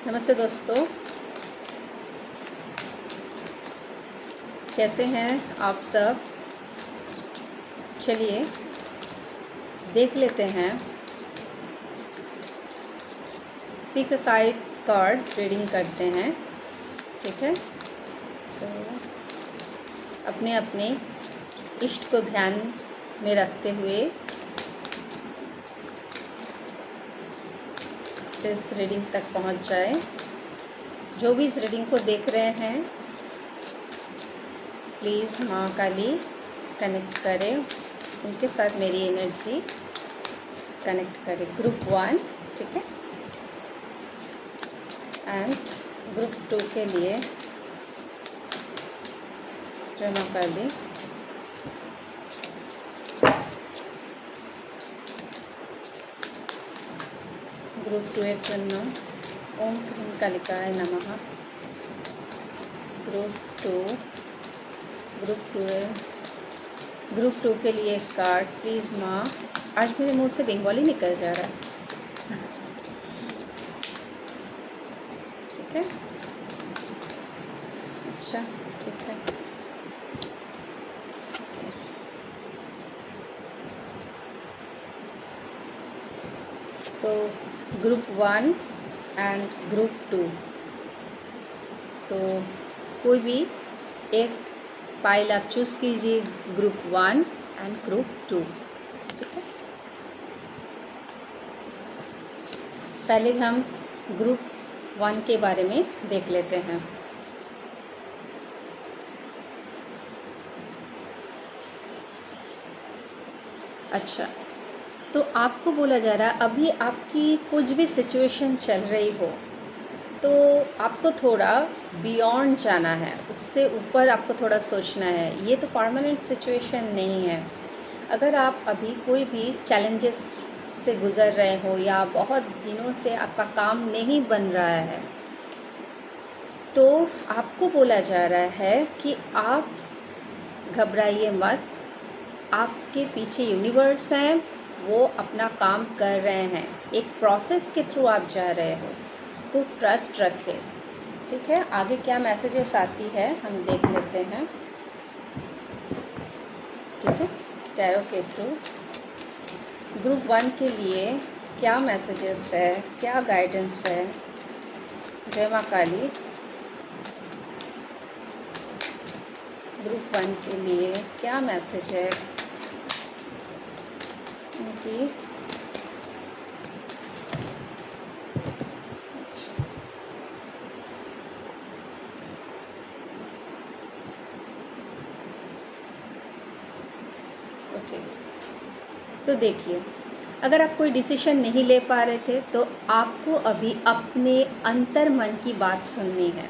नमस्ते दोस्तों, कैसे हैं आप सब। चलिए देख लेते हैं pick a kite card reading करते हैं। ठीक है, सो अपने अपने इष्ट को ध्यान में रखते हुए इस रीडिंग तक पहुंच जाए। जो भी इस रीडिंग को देख रहे हैं प्लीज़ माँ काली कनेक्ट करें, उनके साथ मेरी एनर्जी कनेक्ट करें। ग्रुप 1, ठीक है, एंड ग्रुप 2 के लिए जमा कर दी। ग्रुप 2 ओम क्रीम कालिकाय नमः। ग्रुप टू के लिए एक कार्ड प्लीज़ माँ। आज मेरे मुंह से बंगाली निकल जा रहा है। ठीक है, अच्छा ठीक है। तो ग्रुप 1 एंड ग्रुप 2, तो कोई भी एक फाइल आप चूज़ कीजिए, ग्रुप 1 एंड ग्रुप 2। ठीक है, पहले हम ग्रुप 1 के बारे में देख लेते हैं। अच्छा, तो आपको बोला जा रहा है अभी आपकी कुछ भी सिचुएशन चल रही हो तो आपको थोड़ा बियॉन्ड जाना है, उससे ऊपर आपको थोड़ा सोचना है। ये तो परमानेंट सिचुएशन नहीं है। अगर आप अभी कोई भी चैलेंजेस से गुज़र रहे हो या बहुत दिनों से आपका काम नहीं बन रहा है तो आपको बोला जा रहा है कि आप घबराइए मत। आपके पीछे यूनिवर्स हैं, वो अपना काम कर रहे हैं। एक प्रोसेस के थ्रू आप जा रहे हो तो ट्रस्ट रखें। ठीक है, आगे क्या मैसेजेस आती है हम देख लेते हैं। ठीक है, टैरो के थ्रू ग्रुप 1 के लिए क्या मैसेजेस है, क्या गाइडेंस है। जय माँ काली। ग्रुप 1 के लिए क्या मैसेज है उनकी। ओके, तो देखिए, अगर आप कोई डिसीजन नहीं ले पा रहे थे तो आपको अभी अपने अंतर मन की बात सुननी है,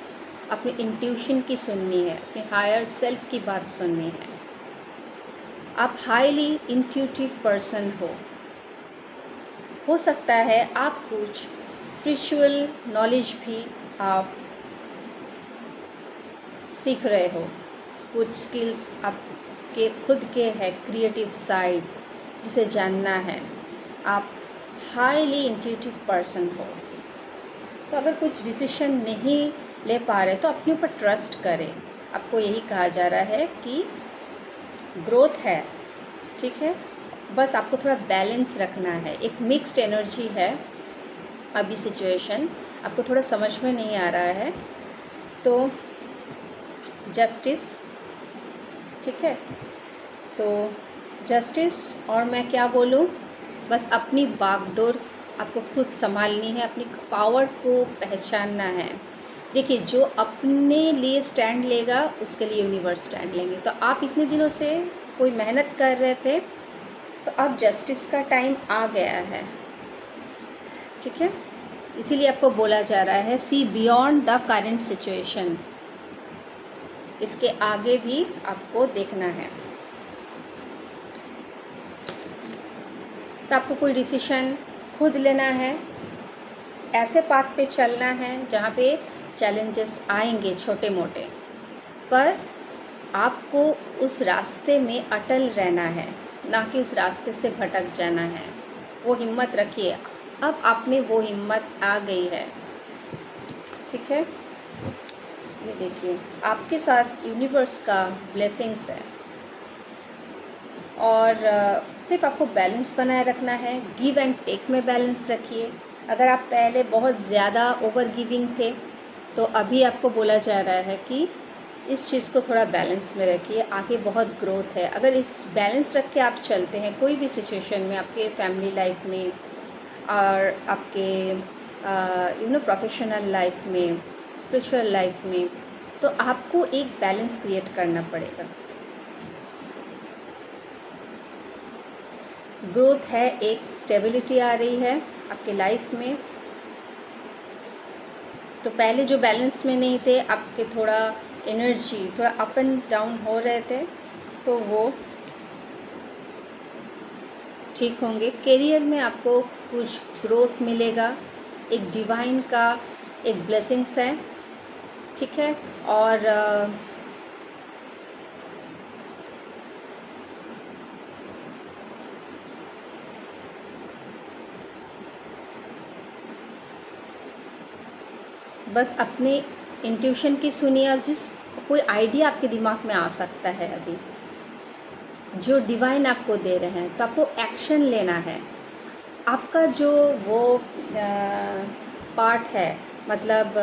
अपने इंट्यूशन की सुननी है, अपने हायर सेल्फ की बात सुननी है। आप हाईली इंट्यूटिव पर्सन हो सकता है आप कुछ स्पिरिचुअल नॉलेज भी आप सीख रहे हो, कुछ स्किल्स आपके खुद के है, क्रिएटिव साइड जिसे जानना है। आप हाईली इंट्यूटिव पर्सन हो, तो अगर कुछ डिसीजन नहीं ले पा रहे तो अपने ऊपर ट्रस्ट करें। आपको यही कहा जा रहा है कि ग्रोथ है, ठीक है, बस आपको थोड़ा बैलेंस रखना है। एक मिक्स्ड एनर्जी है अभी सिचुएशन, आपको थोड़ा समझ में नहीं आ रहा है तो जस्टिस, ठीक है, तो जस्टिस। और मैं क्या बोलूँ, बस अपनी बागडोर आपको खुद संभालनी है, अपनी पावर को पहचानना है। देखिए, जो अपने लिए स्टैंड लेगा उसके लिए यूनिवर्स स्टैंड लेंगे। तो आप इतने दिनों से कोई मेहनत कर रहे थे तो अब जस्टिस का टाइम आ गया है। ठीक है, इसीलिए आपको बोला जा रहा है see beyond the current situation. इसके आगे भी आपको देखना है। तो आपको कोई डिसीजन खुद लेना है, ऐसे पाथ पे चलना है जहाँ पे चैलेंजेस आएंगे छोटे मोटे, पर आपको उस रास्ते में अटल रहना है, ना कि उस रास्ते से भटक जाना है। वो हिम्मत रखिए, अब आप में वो हिम्मत आ गई है। ठीक है, ये देखिए आपके साथ यूनिवर्स का ब्लेसिंग्स है। और सिर्फ आपको बैलेंस बनाए रखना है, गिव एंड टेक में बैलेंस रखिए। अगर आप पहले बहुत ज़्यादा ओवर गिविंग थे तो अभी आपको बोला जा रहा है कि इस चीज़ को थोड़ा बैलेंस में रखिए, आगे बहुत ग्रोथ है। अगर इस बैलेंस रख के आप चलते हैं कोई भी सिचुएशन में, आपके फैमिली लाइफ में और आपके प्रोफेशनल लाइफ में, स्पिरिचुअल लाइफ में, तो आपको एक बैलेंस क्रिएट करना पड़ेगा। ग्रोथ है, एक स्टेबिलिटी आ रही है आपके लाइफ में। तो पहले जो बैलेंस में नहीं थे, आपके थोड़ा एनर्जी थोड़ा अप एंड डाउन हो रहे थे, तो वो ठीक होंगे। करियर में आपको कुछ ग्रोथ मिलेगा, एक डिवाइन का एक ब्लेसिंग्स है, ठीक है। और बस अपने इंट्यूशन की सुनिए, और जिस कोई आइडिया आपके दिमाग में आ सकता है अभी जो डिवाइन आपको दे रहे हैं, तो आपको एक्शन लेना है। आपका जो वो पार्ट है, मतलब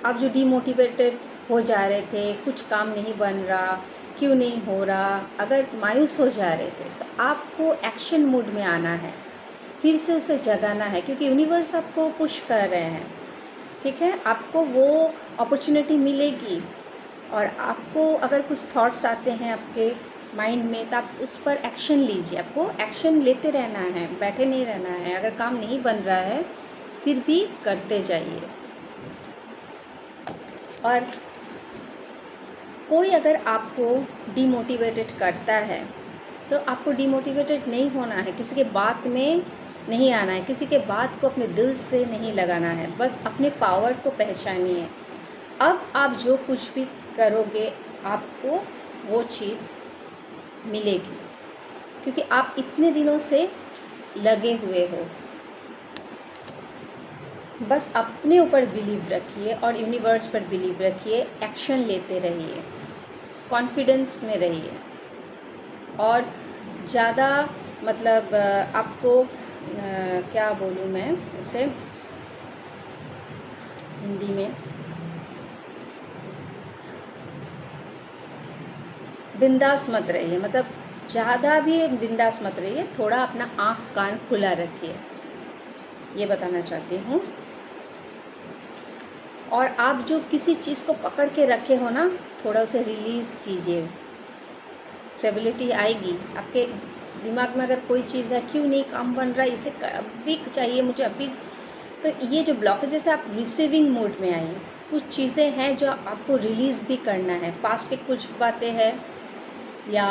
आप जो डीमोटिवेटेड हो जा रहे थे, कुछ काम नहीं बन रहा, क्यों नहीं हो रहा, अगर मायूस हो जा रहे थे, तो आपको एक्शन मूड में आना है, फिर से उसे जगाना है, क्योंकि यूनिवर्स आपको पुश कर रहे हैं, ठीक है। आपको वो अपॉर्चुनिटी मिलेगी। और आपको अगर कुछ थॉट्स आते हैं आपके माइंड में, तो आप उस पर एक्शन लीजिए। आपको एक्शन लेते रहना है, बैठे नहीं रहना है। अगर काम नहीं बन रहा है फिर भी करते जाइए। और कोई अगर आपको डीमोटिवेटेड करता है तो आपको डीमोटिवेटेड नहीं होना है, किसी के बात में नहीं आना है, किसी के बात को अपने दिल से नहीं लगाना है, बस अपने पावर को पहचानिए। अब आप जो कुछ भी करोगे आपको वो चीज़ मिलेगी, क्योंकि आप इतने दिनों से लगे हुए हो। बस अपने ऊपर बिलीव रखिए और यूनिवर्स पर बिलीव रखिए, एक्शन लेते रहिए, कॉन्फिडेंस में रहिए। और ज़्यादा मतलब आपको क्या बोलूँ मैं इसे हिंदी में, बिंदास मत रहिए, मतलब ज़्यादा भी बिंदास मत रहिए, थोड़ा अपना आँख कान खुला रखिए, ये बताना चाहती हूँ। और आप जो किसी चीज़ को पकड़ के रखे हो ना, थोड़ा उसे रिलीज़ कीजिए, स्टेबिलिटी आएगी। आपके दिमाग में अगर कोई चीज़ है, क्यों नहीं काम बन रहा, इसे अभी चाहिए मुझे अभी, तो ये जो ब्लॉकेजेस है, आप रिसीविंग मोड में आइए। कुछ चीज़ें हैं जो आपको रिलीज़ भी करना है, पास्ट के कुछ बातें हैं, या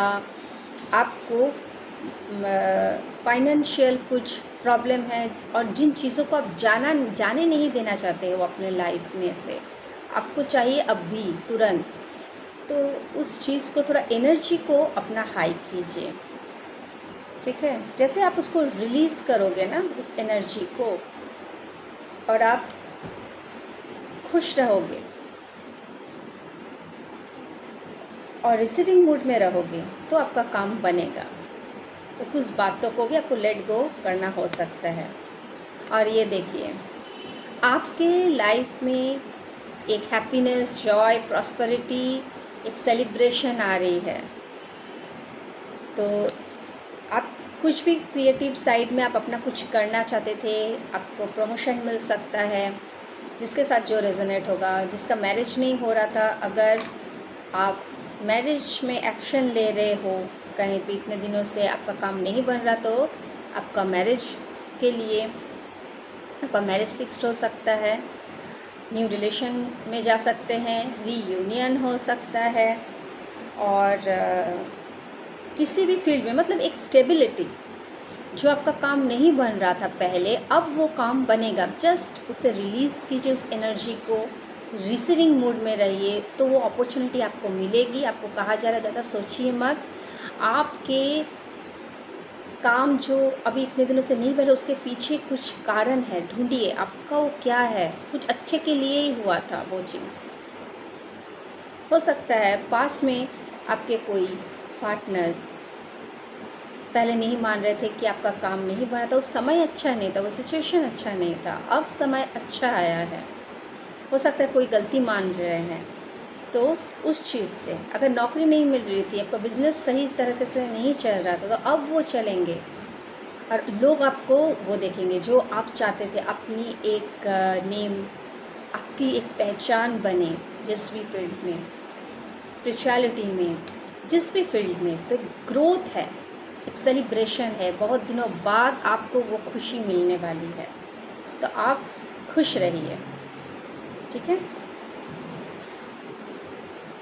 आपको फाइनेंशियल कुछ प्रॉब्लम है, और जिन चीज़ों को आप जाने नहीं देना चाहते हो अपने लाइफ में से, आपको चाहिए अभी तुरंत, तो उस चीज़ को थोड़ा एनर्जी को अपना हाई कीजिए, ठीक है। जैसे आप उसको रिलीज़ करोगे ना उस एनर्जी को, और आप खुश रहोगे और रिसीविंग मूड में रहोगे, तो आपका काम बनेगा। तो कुछ बातों को भी आपको लेट गो करना हो सकता है। और ये देखिए आपके लाइफ में एक हैप्पीनेस, जॉय, प्रॉस्पेरिटी, एक सेलिब्रेशन आ रही है। तो आप कुछ भी क्रिएटिव साइड में आप अपना कुछ करना चाहते थे, आपको प्रमोशन मिल सकता है, जिसके साथ जो रेजोनेट होगा। जिसका मैरिज नहीं हो रहा था, अगर आप मैरिज में एक्शन ले रहे हो, कहीं पे इतने दिनों से आपका काम नहीं बन रहा, तो आपका मैरिज के लिए आपका मैरिज फिक्स्ड हो सकता है, न्यू रिलेशन में जा सकते हैं, रीयूनियन हो सकता है। और किसी भी फील्ड में, मतलब एक स्टेबिलिटी, जो आपका काम नहीं बन रहा था पहले, अब वो काम बनेगा। जस्ट उसे रिलीज़ कीजिए, उस एनर्जी को, रिसीविंग मूड में रहिए, तो वो अपॉर्चुनिटी आपको मिलेगी। आपको कहा जा रहा है ज़्यादा सोचिए मत, आपके काम जो अभी इतने दिनों से नहीं बढ़ा उसके पीछे कुछ कारण है, ढूँढिए आपका वो क्या है, कुछ अच्छे के लिए ही हुआ था वो चीज़। हो सकता है पास्ट में आपके कोई पार्टनर पहले नहीं मान रहे थे कि आपका काम नहीं बना था, उस समय अच्छा नहीं था, वो सिचुएशन अच्छा नहीं था, अब समय अच्छा आया है। हो सकता है कोई गलती मान रहे हैं, तो उस चीज़ से अगर नौकरी नहीं मिल रही थी, आपका बिज़नेस सही तरीके से नहीं चल रहा था, तो अब वो चलेंगे और लोग आपको वो देखेंगे जो आप चाहते थे, अपनी एक नेम, आपकी एक पहचान बने जिस भी फील्ड में, स्पिरिचुअलिटी में, जिस भी फील्ड में। तो ग्रोथ है, एक सेलिब्रेशन है, बहुत दिनों बाद आपको वो खुशी मिलने वाली है, तो आप खुश रहिए, ठीक है।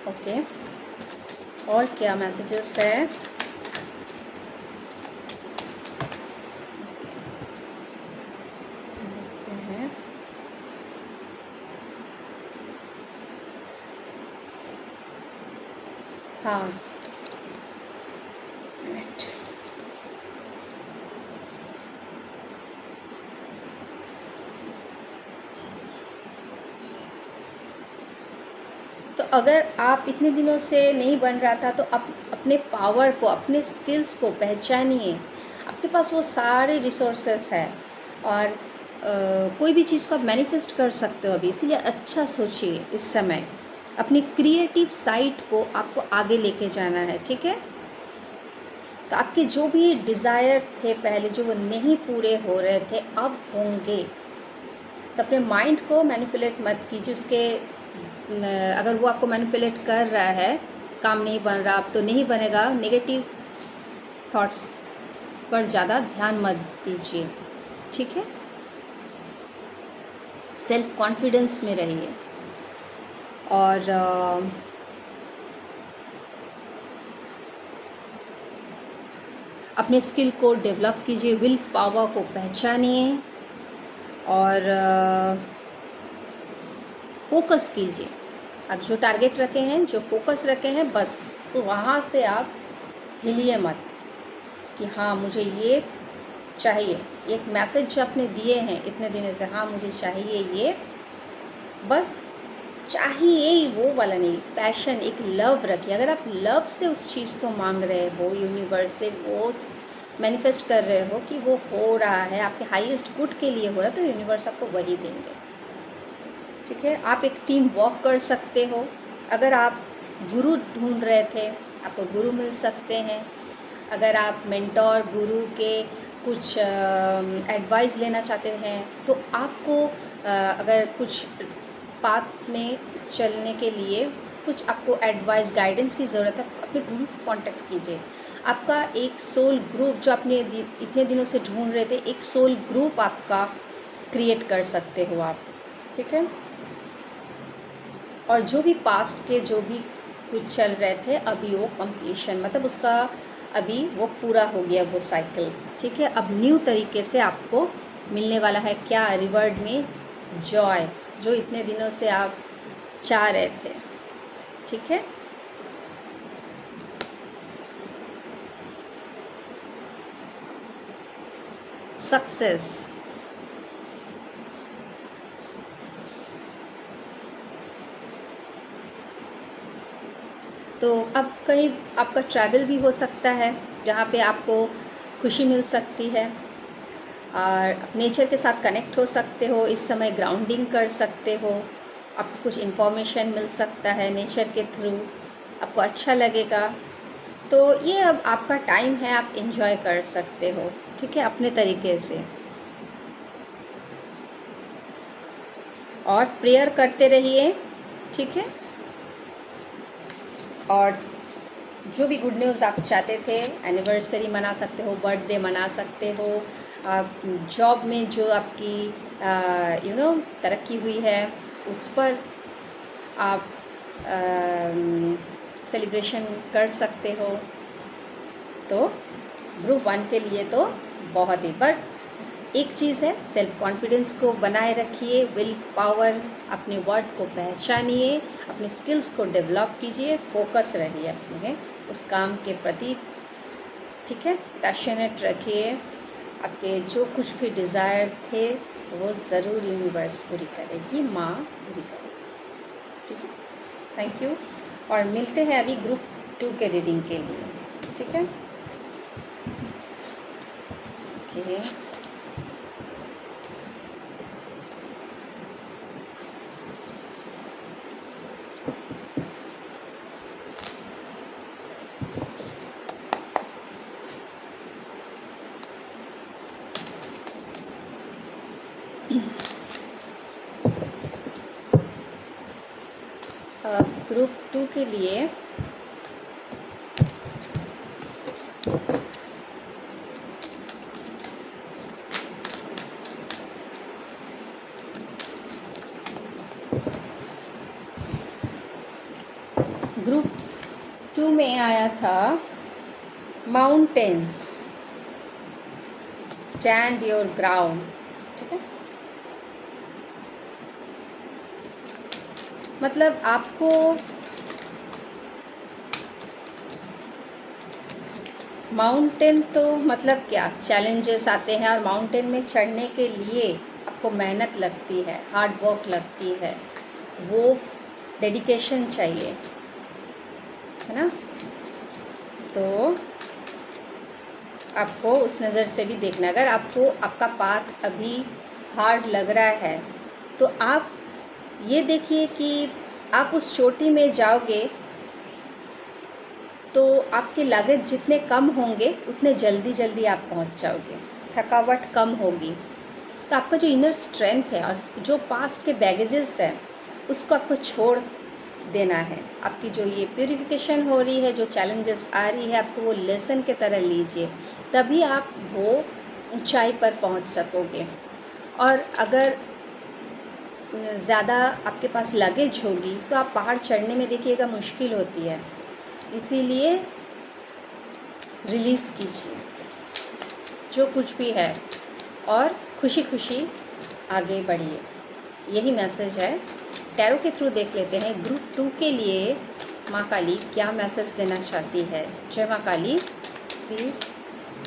ओके, और क्या मैसेजेस है? देखते हैं। हाँ, मिनट। तो अगर आप इतने दिनों से नहीं बन रहा था, तो अपने पावर को, अपने स्किल्स को पहचानिए। आपके पास वो सारे रिसोर्सेस है और कोई भी चीज़ को आप मैनिफेस्ट कर सकते हो अभी, इसीलिए अच्छा सोचिए इस समय। अपनी क्रिएटिव साइड को आपको आगे लेके जाना है, ठीक है। तो आपके जो भी डिज़ायर थे पहले, जो वो नहीं पूरे हो रहे थे, अब होंगे। तो अपने माइंड को मैनिपुलेट मत कीजिए, उसके अगर वो आपको मैनिपुलेट कर रहा है, काम नहीं बन रहा, अब तो नहीं बनेगा, नेगेटिव थॉट्स पर ज़्यादा ध्यान मत दीजिए, ठीक है। सेल्फ कॉन्फिडेंस में रहिए और अपने स्किल को डेवलप कीजिए, विल पावर को पहचानिए और फोकस कीजिए। आप जो टारगेट रखे हैं, जो फोकस रखे हैं, बस तो वहाँ से आप हिलिए मत कि हाँ मुझे ये चाहिए। एक मैसेज जो आपने दिए हैं इतने दिनों से, हाँ मुझे चाहिए ये, बस चाहिए ही वो वाला नहीं, पैशन, एक लव रखिए। अगर आप लव से उस चीज़ को मांग रहे हो, यूनिवर्स से वो मैनिफेस्ट कर रहे हो कि वो हो रहा है, आपके हाईएस्ट गुड के लिए हो रहा है, तो यूनिवर्स आपको वही देंगे, ठीक है। आप एक टीम वर्क कर सकते हो। अगर आप गुरु ढूंढ रहे थे, आपको गुरु मिल सकते हैं। अगर आप मेंटोर, गुरु के कुछ एडवाइस लेना चाहते हैं, तो आपको अगर कुछ पाथ में चलने के लिए कुछ आपको एडवाइस, गाइडेंस की ज़रूरत है, अपने गुरु से कांटेक्ट कीजिए। आपका एक सोल ग्रुप जो आपने इतने दिनों से ढूंढ रहे थे, एक सोल ग्रुप आपका क्रिएट कर सकते हो आप, ठीक है। और जो भी पास्ट के जो भी कुछ चल रहे थे, अभी वो कंप्लीशन, मतलब उसका अभी वो पूरा हो गया वो साइकिल, ठीक है। अब न्यू तरीके से आपको मिलने वाला है क्या? रिवर्ड में जॉय, जो इतने दिनों से आप चाह रहे थे, ठीक है। सक्सेस, तो अब कहीं आपका ट्रैवल भी हो सकता है जहाँ पे आपको खुशी मिल सकती है और नेचर के साथ कनेक्ट हो सकते हो। इस समय ग्राउंडिंग कर सकते हो, आपको कुछ इन्फॉर्मेशन मिल सकता है नेचर के थ्रू, आपको अच्छा लगेगा। तो ये अब आपका टाइम है, आप इन्जॉय कर सकते हो, ठीक है, अपने तरीके से। और प्रेयर करते रहिए, ठीक है। और जो भी गुड न्यूज़ आप चाहते थे, एनिवर्सरी मना सकते हो, बर्थडे मना सकते हो, जॉब में जो आपकी तरक्की हुई है उस पर आप सेलिब्रेशन कर सकते हो। तो ग्रुप 1 के लिए तो बहुत ही, पर एक चीज़ है, सेल्फ कॉन्फिडेंस को बनाए रखिए, विल पावर, अपने वर्थ को पहचानिए, अपने स्किल्स को डेवलप कीजिए, फोकस रहिए अपने उस काम के प्रति, ठीक है, पैशनेट रखिए। आपके जो कुछ भी डिज़ायर थे वो ज़रूर यूनिवर्स पूरी करेगी, माँ पूरी करेगी। ठीक है, थैंक यू। और मिलते हैं अभी ग्रुप 2 के रीडिंग के लिए। ठीक है, ओके। ग्रुप 2 के लिए ग्रुप 2 में आया था माउंटेन्स, स्टैंड योर ग्राउंड। ठीक है, मतलब आपको माउंटेन तो मतलब क्या, चैलेंजेस आते हैं और माउंटेन में चढ़ने के लिए आपको मेहनत लगती है, हार्ड वर्क लगती है, वो डेडिकेशन चाहिए, है ना। तो आपको उस नज़र से भी देखना। अगर आपको आपका पाथ अभी हार्ड लग रहा है तो आप ये देखिए कि आप उस चोटी में जाओगे तो आपकी लागत जितने कम होंगे उतने जल्दी जल्दी आप पहुंच जाओगे, थकावट कम होगी। तो आपका जो इनर स्ट्रेंथ है और जो पास्ट के बैगेजेस हैं उसको आपको छोड़ देना है। आपकी जो ये प्यूरिफिकेशन हो रही है, जो चैलेंजेस आ रही है, आपको वो लेसन के तरह लीजिए, तभी आप वो ऊंचाई पर पहुंच सकोगे। और अगर ज़्यादा आपके पास लगेज होगी तो आप पहाड़ चढ़ने में देखिएगा मुश्किल होती है, इसीलिए रिलीज़ कीजिए जो कुछ भी है और खुशी खुशी आगे बढ़िए। यही मैसेज है। टैरो के थ्रू देख लेते हैं ग्रुप 2 के लिए माँ काली क्या मैसेज देना चाहती है। जय माँ काली, प्लीज़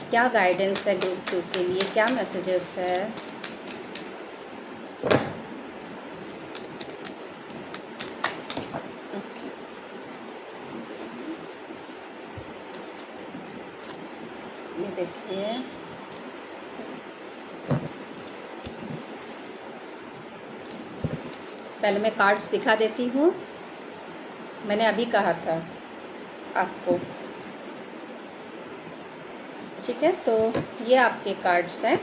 क्या गाइडेंस है ग्रुप 2 के लिए, क्या मैसेजेस है। ओके, ये देखिए, पहले मैं कार्ड्स दिखा देती हूँ। मैंने अभी कहा था आपको, ठीक है। तो ये आपके कार्ड्स हैं,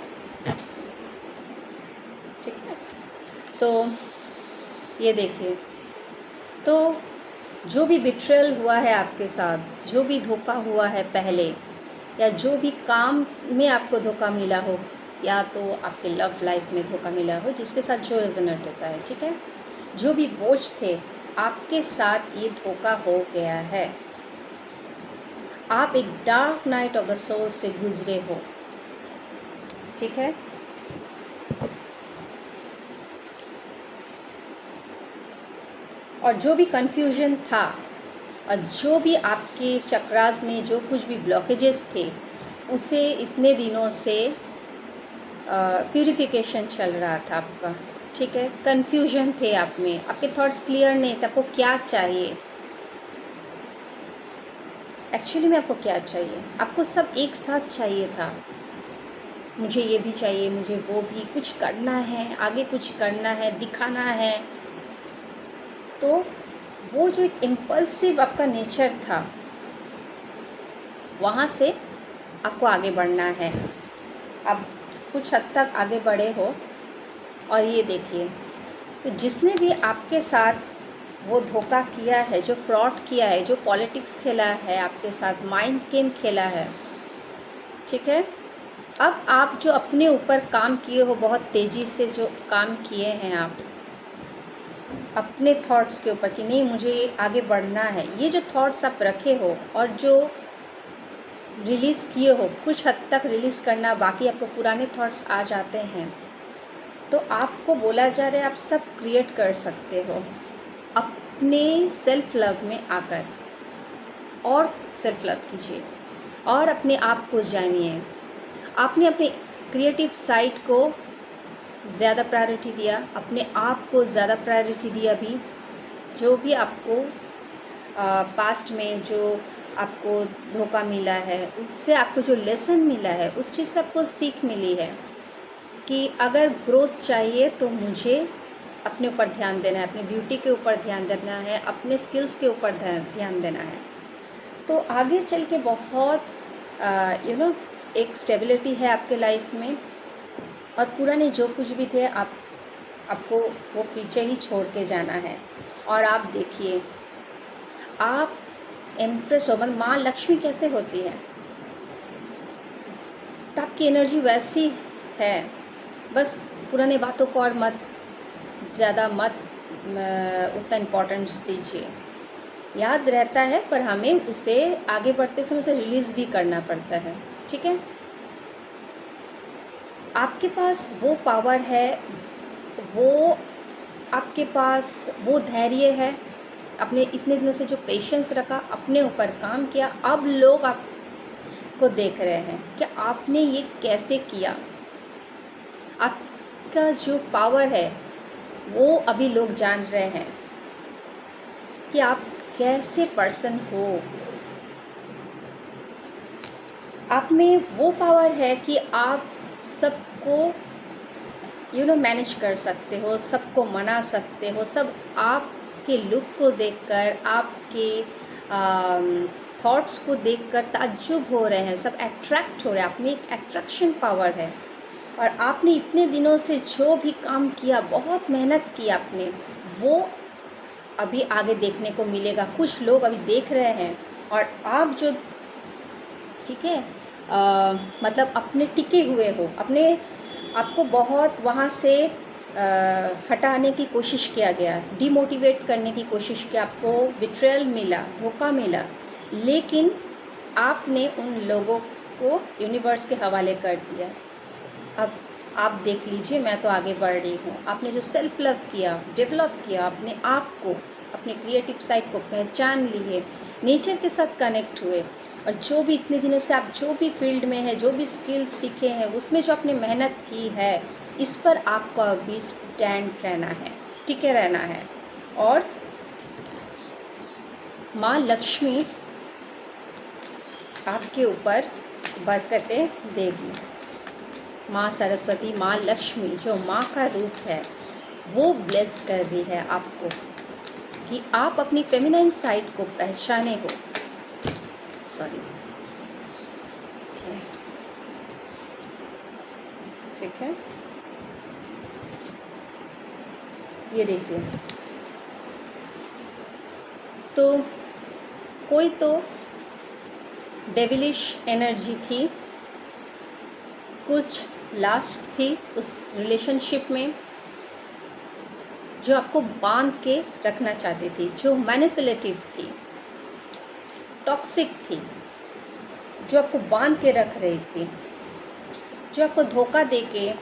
ठीक है। तो ये देखिए, तो जो भी बिट्रेयल हुआ है आपके साथ, जो भी धोखा हुआ है पहले, या जो भी काम में आपको धोखा मिला हो, या तो आपके लव लाइफ में धोखा मिला हो, जिसके साथ जो रेजोनेट होता है, ठीक है। जो भी बोझ थे आपके साथ ये धोखा हो गया है। आप एक dark night of the soul से गुजरे हो, ठीक है। और जो भी कन्फ्यूजन था और जो भी आपके चक्रास में जो कुछ भी ब्लॉकेजेस थे, उसे इतने दिनों से प्यूरिफिकेशन चल रहा था आपका, ठीक है। कन्फ्यूजन थे आप में, आपके थॉट्स क्लियर नहीं थे, आपको क्या चाहिए, एक्चुअली में आपको क्या चाहिए। आपको सब एक साथ चाहिए था, मुझे ये भी चाहिए, मुझे वो भी, कुछ करना है, आगे कुछ करना है, दिखाना है। तो वो जो एक इम्पल्सिव आपका नेचर था, वहाँ से आपको आगे बढ़ना है। अब कुछ हद तक आगे बढ़े हो। और ये देखिए, तो जिसने भी आपके साथ वो धोखा किया है, जो फ्रॉड किया है, जो पॉलिटिक्स खेला है आपके साथ, माइंड गेम खेला है, ठीक है। अब आप जो अपने ऊपर काम किए हो, बहुत तेज़ी से जो काम किए हैं आप अपने थॉट्स के ऊपर कि नहीं मुझे आगे बढ़ना है, ये जो थॉट्स आप रखे हो और जो रिलीज़ किए हो, कुछ हद तक रिलीज़ करना बाकी, आपको पुराने थॉट्स आ जाते हैं। तो आपको बोला जा रहा है आप सब क्रिएट कर सकते हो अपने सेल्फ लव में आकर, और सेल्फ लव कीजिए। और अपने आप को जानिए। आपने अपने क्रिएटिव साइड को ज़्यादा प्रायोरिटी दिया, अपने आप को ज़्यादा प्रायोरिटी दिया अभी। जो भी आपको पास्ट में जो आपको धोखा मिला है, उससे आपको जो लेसन मिला है, उस चीज़ से आपको सीख मिली है कि अगर ग्रोथ चाहिए तो मुझे अपने ऊपर ध्यान देना है, अपनी ब्यूटी के ऊपर ध्यान देना है, अपने स्किल्स के ऊपर ध्यान देना है। तो आगे चल के बहुत एक स्टेबिलिटी है आपके लाइफ में, और पुराने जो कुछ भी थे आपको वो पीछे ही छोड़ के जाना है। और आप देखिए, आप इम्प्रेस हो, मतलब माँ लक्ष्मी कैसे होती है, तो आपकी एनर्जी वैसी है। बस पुराने बातों को और ज़्यादा मत उतना इम्पोर्टेंस दीजिए। याद रहता है पर हमें उसे आगे बढ़ते समय उसे रिलीज़ भी करना पड़ता है, ठीक है। आपके पास वो पावर है, वो आपके पास वो धैर्य है, अपने इतने दिनों से जो पेशेंस रखा, अपने ऊपर काम किया, अब लोग आपको देख रहे हैं कि आपने ये कैसे किया। आपका जो पावर है वो अभी लोग जान रहे हैं कि आप कैसे पर्सन हो। आप में वो पावर है कि आप सबको मैनेज कर सकते हो, सबको मना सकते हो। सब आपके लुक को देखकर, आपके थॉट्स को देखकर ताज्जुब हो रहे हैं, सब अट्रैक्ट हो रहे हैं। आप में एक अट्रैक्शन पावर है, और आपने इतने दिनों से जो भी काम किया, बहुत मेहनत की आपने, वो अभी आगे देखने को मिलेगा। कुछ लोग अभी देख रहे हैं, और आप जो ठीक है मतलब अपने टिके हुए हो, अपने आपको बहुत वहाँ से हटाने की कोशिश किया गया, डिमोटिवेट करने की कोशिश की, आपको बिट्रेयल मिला, धोखा मिला, लेकिन आपने उन लोगों को यूनिवर्स के हवाले कर दिया। अब आप देख लीजिए, मैं तो आगे बढ़ रही हूँ। आपने जो सेल्फ लव किया, डेवलप किया अपने आप को, अपने क्रिएटिव साइड को पहचान लिए, नेचर के साथ कनेक्ट हुए, और जो भी इतने दिनों से आप जो भी फील्ड में है, जो भी स्किल सीखे हैं, उसमें जो आपने मेहनत की है, इस पर आपको अभी स्टैंड रहना है, टिके रहना है। और माँ लक्ष्मी आपके ऊपर बरकतें देगी। माँ सरस्वती, माँ लक्ष्मी जो माँ का रूप है, वो ब्लेस कर रही है आपको कि आप अपनी फेमिनाइन साइड को पहचाने हो। सॉरी, ठीक है। ये देखिए, तो कोई तो डेविलिश एनर्जी थी, कुछ लास्ट थी उस रिलेशनशिप में, जो आपको बांध के रखना चाहती थी, जो मैनिपुलेटिव थी, टॉक्सिक थी, जो आपको बांध के रख रही थी, जो आपको धोखा दे के,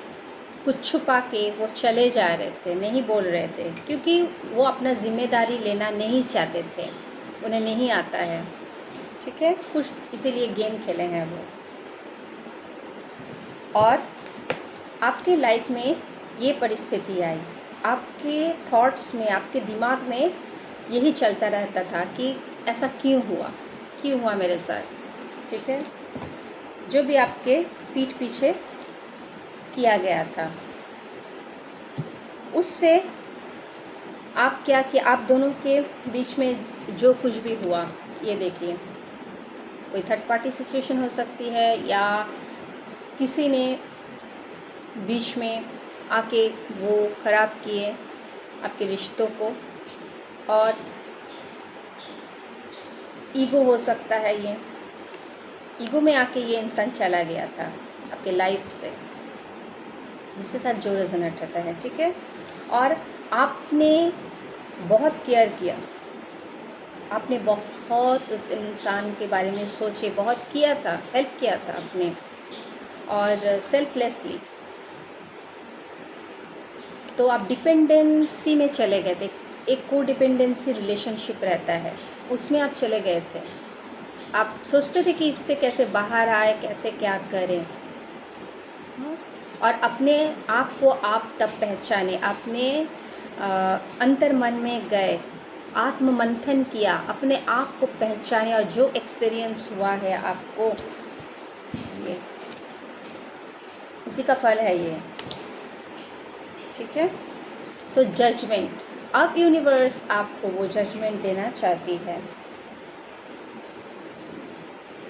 कुछ छुपा के वो चले जा रहे थे, नहीं बोल रहे थे, क्योंकि वो अपना जिम्मेदारी लेना नहीं चाहते थे, उन्हें नहीं आता है, ठीक है, कुछ इसीलिए गेम खेले हैं वो। और आपके लाइफ में ये परिस्थिति आई, आपके थॉट्स में, आपके दिमाग में यही चलता रहता था कि ऐसा क्यों हुआ मेरे साथ, ठीक है। जो भी आपके पीठ पीछे किया गया था, उससे आप क्या कि आप दोनों के बीच में जो कुछ भी हुआ, ये देखिए, कोई थर्ड पार्टी सिचुएशन हो सकती है, या किसी ने बीच में आके वो ख़राब किए आपके रिश्तों को, और ईगो हो सकता है, ये ईगो में आके ये इंसान चला गया था आपके लाइफ से, जिसके साथ जो रेजोनेट रहता है, ठीक है। और आपने बहुत केयर किया, आपने बहुत उस इंसान के बारे में सोचे, बहुत किया था, हेल्प किया था आपने, और सेल्फलेसली, तो आप डिपेंडेंसी में चले गए थे, एक को डिपेंडेंसी रिलेशनशिप रहता है, उसमें आप चले गए थे, आप सोचते थे कि इससे कैसे बाहर आए, कैसे क्या करें। हाँ, और अपने आप को आप तब पहचाने, अपने अंतर मन में गए, आत्म मंथन किया, अपने आप को पहचाने, और जो एक्सपीरियंस हुआ है आपको, ये उसी का फल है ये। ठीक है, तो जजमेंट, अब यूनिवर्स आपको वो जजमेंट देना चाहती है।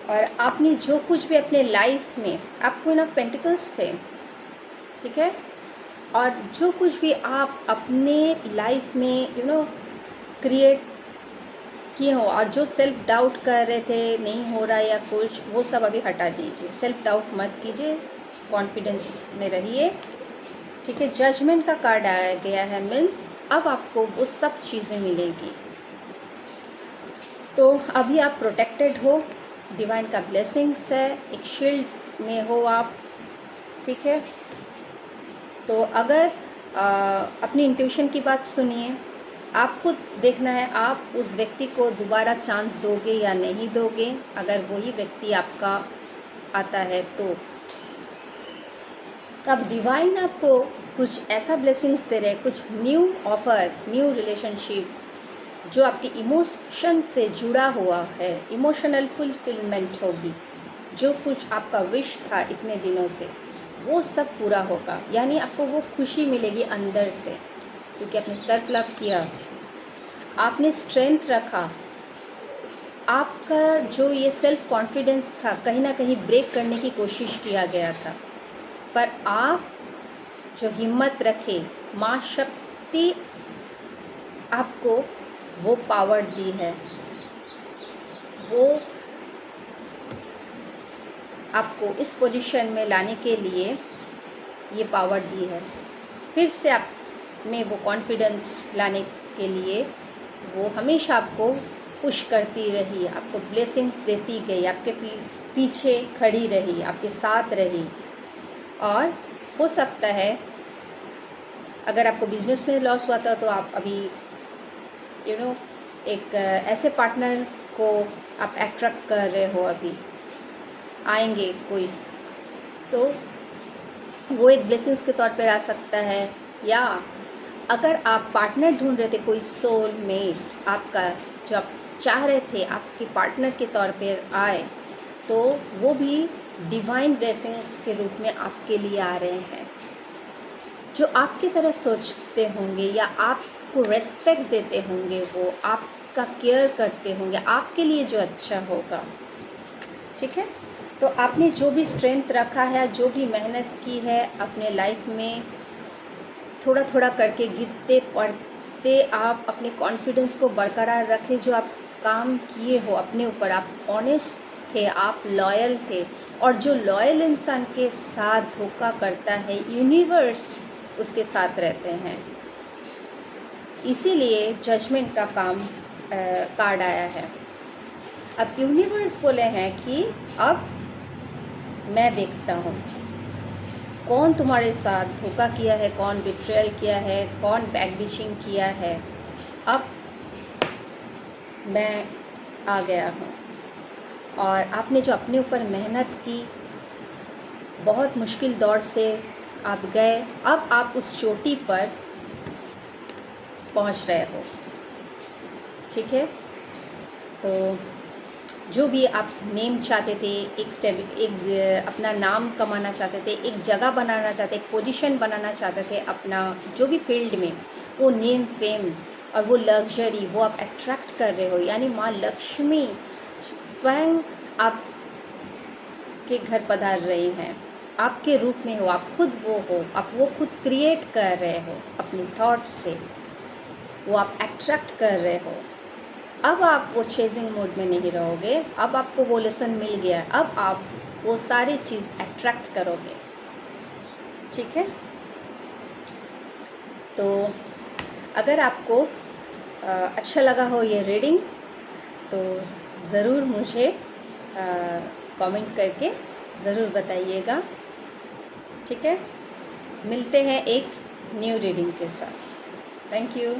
और आपने जो कुछ भी अपने लाइफ में, आप क्वीन ऑफ पेंटिकल्स थे, ठीक है, और जो कुछ भी आप अपने लाइफ में क्रिएट किए हो, और जो सेल्फ डाउट कर रहे थे नहीं हो रहा या कुछ, वो सब अभी हटा दीजिए। सेल्फ डाउट मत कीजिए, कॉन्फिडेंस में रहिए। ठीक है, जजमेंट का कार्ड आया गया है, मीन्स अब आपको वो सब चीज़ें मिलेगी। तो अभी आप प्रोटेक्टेड हो, डिवाइन का ब्लेसिंग्स है, एक शील्ड में हो आप। ठीक है, तो अगर अपनी इंट्यूशन की बात सुनिए, आपको देखना है आप उस व्यक्ति को दोबारा चांस दोगे या नहीं दोगे, अगर वही व्यक्ति आपका आता है तो अब डिवाइन आपको कुछ ऐसा ब्लेसिंग्स दे रहे हैं, कुछ न्यू ऑफर, न्यू रिलेशनशिप जो आपके इमोशन से जुड़ा हुआ है, इमोशनल फुलफिलमेंट होगी। जो कुछ आपका विश था इतने दिनों से, वो सब पूरा होगा, यानी आपको वो खुशी मिलेगी अंदर से, क्योंकि आपने सेल्फ लव किया, आपने स्ट्रेंथ रखा। आपका जो ये सेल्फ कॉन्फिडेंस था, कहीं ना कहीं ब्रेक करने की कोशिश किया गया था, पर आप जो हिम्मत रखे, माँ शक्ति आपको वो पावर दी है, वो आपको इस पोजीशन में लाने के लिए ये पावर दी है। फिर से आप में वो कॉन्फिडेंस लाने के लिए वो हमेशा आपको पुश करती रही, आपको ब्लेसिंग्स देती गई, आपके पीछे खड़ी रही, आपके साथ रही। और हो सकता है अगर आपको बिजनेस में लॉस हुआ था, तो आप अभी एक ऐसे पार्टनर को आप अट्रैक्ट कर रहे हो, अभी आएंगे कोई, तो वो एक ब्लेसिंग्स के तौर पर आ सकता है। या अगर आप पार्टनर ढूंढ रहे थे, कोई सोल मेट आपका जो आप चाह रहे थे आपके पार्टनर के तौर पर आए, तो वो भी डिवाइन ब्लेसिंग्स के रूप में आपके लिए आ रहे हैं, जो आपकी तरह सोचते होंगे या आपको रेस्पेक्ट देते होंगे, वो आपका केयर करते होंगे, आपके लिए जो अच्छा होगा। ठीक है, तो आपने जो भी स्ट्रेंथ रखा है, जो भी मेहनत की है अपने लाइफ में, थोड़ा थोड़ा करके गिरते पड़ते आप अपने कॉन्फिडेंस को बरकरार रखें। जो आप काम किए हो अपने ऊपर, आप ऑनेस्ट थे, आप लॉयल थे, और जो लॉयल इंसान के साथ धोखा करता है, यूनिवर्स उसके साथ रहते हैं। इसीलिए जजमेंट का कार्ड आया है। अब यूनिवर्स बोले हैं कि अब मैं देखता हूँ कौन तुम्हारे साथ धोखा किया है, कौन बिट्रेयल किया है, कौन बैकबिचिंग किया है। अब मैं आ गया हूँ, और आपने जो अपने ऊपर मेहनत की, बहुत मुश्किल दौर से आप गए, अब आप उस चोटी पर पहुँच रहे हो। ठीक है, तो जो भी आप नेम चाहते थे, अपना नाम कमाना चाहते थे, एक जगह बनाना चाहते, एक पोजीशन बनाना चाहते थे अपना जो भी फील्ड में, वो नेम, फेम और वो लग्जरी, वो आप अट्रैक्ट कर रहे हो। यानी माँ लक्ष्मी स्वयं आप के घर पधार रही हैं, आपके रूप में हो, आप खुद वो हो, आप वो खुद क्रिएट कर रहे हो अपने थॉट से, वो आप अट्रैक्ट कर रहे हो। अब आप वो चेजिंग मोड में नहीं रहोगे, अब आपको वो लेसन मिल गया, अब आप वो सारी चीज़ अट्रैक्ट करोगे। ठीक है, तो अगर आपको अच्छा लगा हो ये रीडिंग, तो ज़रूर मुझे कमेंट करके ज़रूर बताइएगा। ठीक है, मिलते हैं एक न्यू रीडिंग के साथ। Thank you.